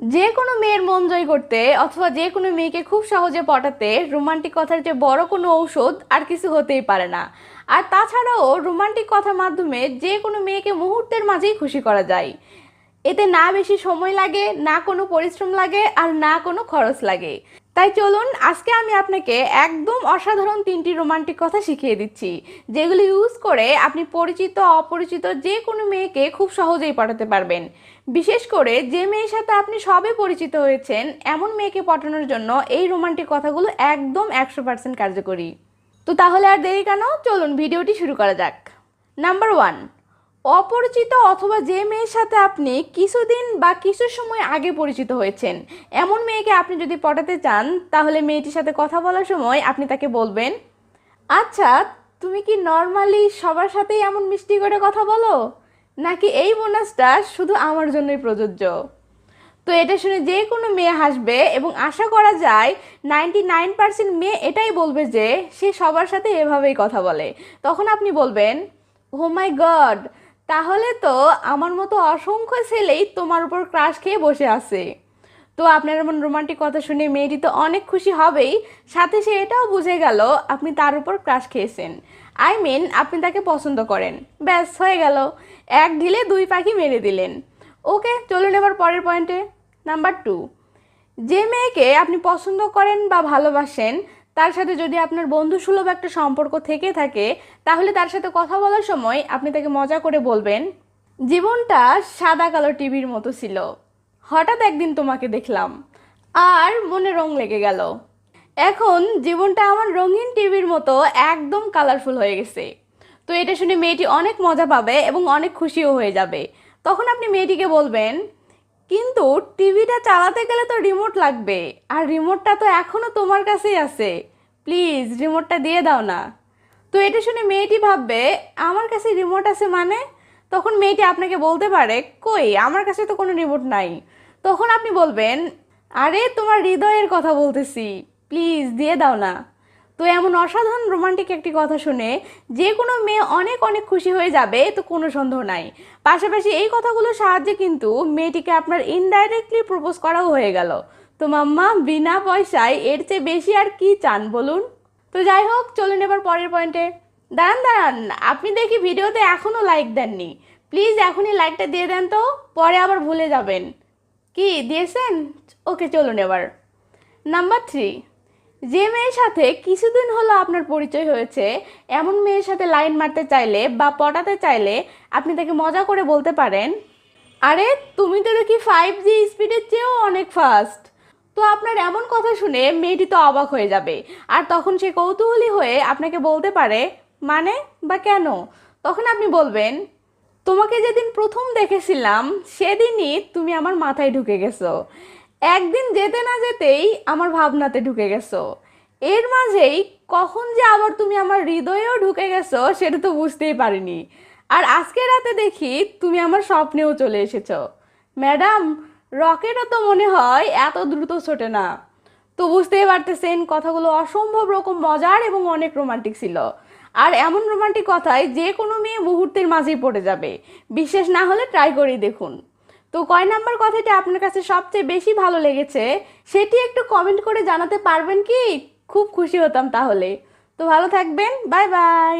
যে কোনো মেয়ের মন জয় করতে অথবা যে কোনো মেয়েকে খুব সহজে পটাতে রোমান্টিক কথার যে বড় কোনো ঔষধ আর কিছু হতেই পারে না। আর তাছাড়াও রোমান্টিক কথার মাধ্যমে যে কোনো মেয়েকে মুহূর্তের মাঝেই খুশি করা যায়। এতে না বেশি সময় লাগে, না কোনো পরিশ্রম লাগে, আর না কোনো খরচ লাগে। তাই চলুন আজকে আমি আপনাকে একদম অসাধারণ 3টি রোমান্টিক কথা শিখিয়ে দিচ্ছি, যেগুলি ইউজ করে আপনি পরিচিত অপরিচিত যে কোনো মেয়েকে খুব সহজেই পটাতে পারবেন। বিশেষ করে যে মেয়ের সাথে আপনি সবে পরিচিত হয়েছেন এমন মেয়েকে পটানোর জন্য এই রোমান্টিক কথাগুলো একদম 100% কার্যকরী। তো তাহলে আর দেরি কেন, চলুন ভিডিওটি শুরু করা যাক। নাম্বার 1, অপরিচিত অথবা যে মেয়ের সাথে আপনি কিছুদিন বা কিছু সময় আগে পরিচিত হয়েছেন এমন মেয়েকে আপনি যদি পটাতে চান, তাহলে মেয়েটির সাথে কথা বলার সময় আপনি তাকে বলবেন, আচ্ছা তুমি কি নর্মালি সবার সাথেই এমন মিষ্টি করে কথা বলো, নাকি এই বোনাসটা শুধু আমার জন্যই প্রযোজ্য? তো এটা শুনে যে কোনো মেয়ে হাসবে এবং আশা করা যায় 99% মেয়ে এটাই বলবে যে সে সবার সাথে এভাবেই কথা বলে। তখন আপনি বলবেন, ও মাই গড, তাহলে তো আমার মতো অসংখ্য ছেলেই তোমার উপর ক্রাশ খেয়ে বসে আছে। তো আপনার এমন রোমান্টিক কথা শুনে মেয়েটি তো অনেক খুশি হবেই, সাথে সে এটাও বুঝে গেল আপনি তার উপর ক্রাশ খেয়েছেন, আই মিন আপনি তাকে পছন্দ করেন। ব্যাস হয়ে গেল, এক ঢিলে 2 পাখি মেরে দিলেন। ওকে, চলুন এবার পরের পয়েন্টে। নাম্বার 2, যে মেয়েকে আপনি পছন্দ করেন বা ভালোবাসেন তার সাথে যদি আপনার বন্ধুসুলভ একটা সম্পর্ক থেকে থাকে, তাহলে তার সাথে কথা বলার সময় আপনি তাকে মজা করে বলবেন, জীবনটা সাদা কালো টিভির মতো ছিল, হঠাৎ একদিন তোমাকে দেখলাম আর মনে রং লেগে গেল। এখন জীবনটা আমার রঙিন টিভির মতো একদম কালারফুল হয়ে গেছে। তো এটা শুনে মেয়েটি অনেক মজা পাবে এবং অনেক খুশিও হয়ে যাবে। তখন আপনি মেয়েটিকে বলবেন, কিন্তু টিভিটা চালাতে গেলে তো রিমোট লাগবে, আর রিমোটটা তো এখনও তোমার কাছেই আছে, প্লিজ রিমোটটা দিয়ে দাও না। তো এটা শুনে মেয়েটি ভাববে, আমার কাছে রিমোট আছে মানে? তখন মেয়েটি আপনাকে বলতে পারে, কই আমার কাছে তো কোনো রিমোট নাই। তখন আপনি বলবেন, আরে তোমার হৃদয়ের কথা বলতেছি, প্লিজ দিয়ে দাও না। তো এমন অসাধারণ রোমান্টিক একটি কথা শুনে যে কোনো মেয়ে অনেক অনেক খুশি হয়ে যাবে, তো কোনো সন্দেহ নাই। পাশাপাশি এই কথাগুলোর সাহায্যে কিন্তু মেয়েটিকে আপনার ইনডাইরেক্টলি প্রপোজ করাও হয়ে গেল। তো মাম্মা, বিনা পয়সায় এর চেয়ে বেশি আর কি চান বলুন? তো যাই হোক, চলুন এবার পরের পয়েন্টে। দাঁড়ান দাঁড়ান, আপনি দেখি ভিডিওতে এখনও লাইক দেননি, প্লিজ এখনই লাইকটা দিয়ে দেন, তো পরে আবার ভুলে যাবেন। কি দিয়েছেন? ওকে, চলুন এবার। নাম্বার 3, যে মেয়ের সাথে কিছুদিন হলো আপনার পরিচয় হয়েছে এমন মেয়ের সাথে লাইন মারতে চাইলে বা পটাতে চাইলে আপনি তাকে মজা করে বলতে পারেন, আরে তুমি তো দেখি 5G স্পিডের চেয়েও অনেক ফাস্ট। তো আপনার এমন কথা শুনে মেয়েটি তো অবাক হয়ে যাবে, আর তখন সে কৌতূহলী হয়ে আপনাকে বলতে পারে, মানে বা কেন? তখন আপনি বলবেন, তোমাকে যেদিন প্রথম দেখেছিলাম সেদিনই তুমি আমার মাথায় ঢুকে গেছো, একদিন যেতে না যেতেই আমার ভাবনাতে ঢুকে গেছো, এর মাঝেই কখন যে আবার তুমি আমার হৃদয়েও ঢুকে গেছো সেটা তো বুঝতেই পারিনি, আর আজকে রাতে দেখি তুমি আমার স্বপ্নেও চলে এসেছো। ম্যাডাম, রকেটও তো মনে হয় এত দ্রুত ছোটে না। তো বুঝতেই পারতেছেন কথাগুলো অসম্ভব রকম মজার এবং অনেক রোমান্টিক ছিল। আর এমন রোমান্টিক কথায় যে কোনো মেয়ে মুহূর্তের মাঝেই পড়ে যাবে। বিশ্বাস না হলে ট্রাই করেই দেখুন। তো কয় নাম্বার কথাটি আপনার কাছে সবচেয়ে বেশি ভালো লেগেছে সেটি একটু কমেন্ট করে জানাতে পারবেন কি? খুব খুশি হতাম তাহলে। তো ভালো থাকবেন, বাই বাই।